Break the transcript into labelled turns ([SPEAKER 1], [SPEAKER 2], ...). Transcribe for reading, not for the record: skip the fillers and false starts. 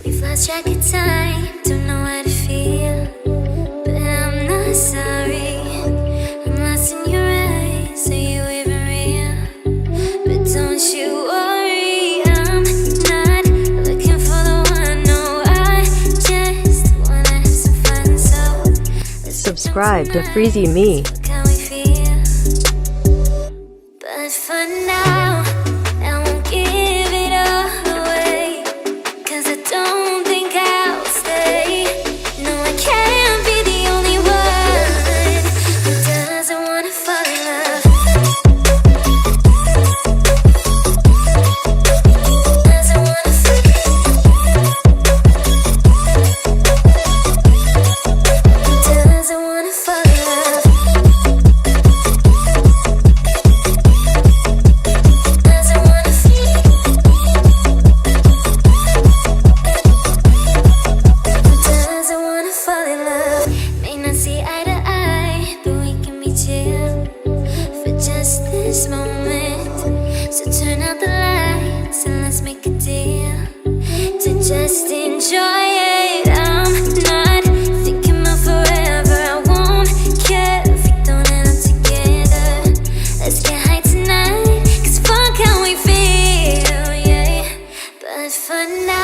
[SPEAKER 1] We've lost track of time, don't know how to feel, but I'm not sorry. I'm lost in your eyes, are you even real? But don't you worry, I'm not looking for the one. No, I just wanna have some fun. So let's
[SPEAKER 2] Subscribe to FreeziMee.
[SPEAKER 1] look how we feel. But for now, I won't give it all away, 'cause I don't think I'll stay. No, I can't be the only one who doesn't wanna fall in love. Doesn't wanna fall in love. Doesn't wanna fall in love. Doesn't wanna feel. Doesn't wanna fall in love. May not see eye to eye, but we can be chill for just this moment. So turn out the lights and let's make a deal to just enjoy it. I'm not thinking about forever. I won't care if we don't end up together. Let's get high tonight, 'cause fuck how we feel, yeah. But for now,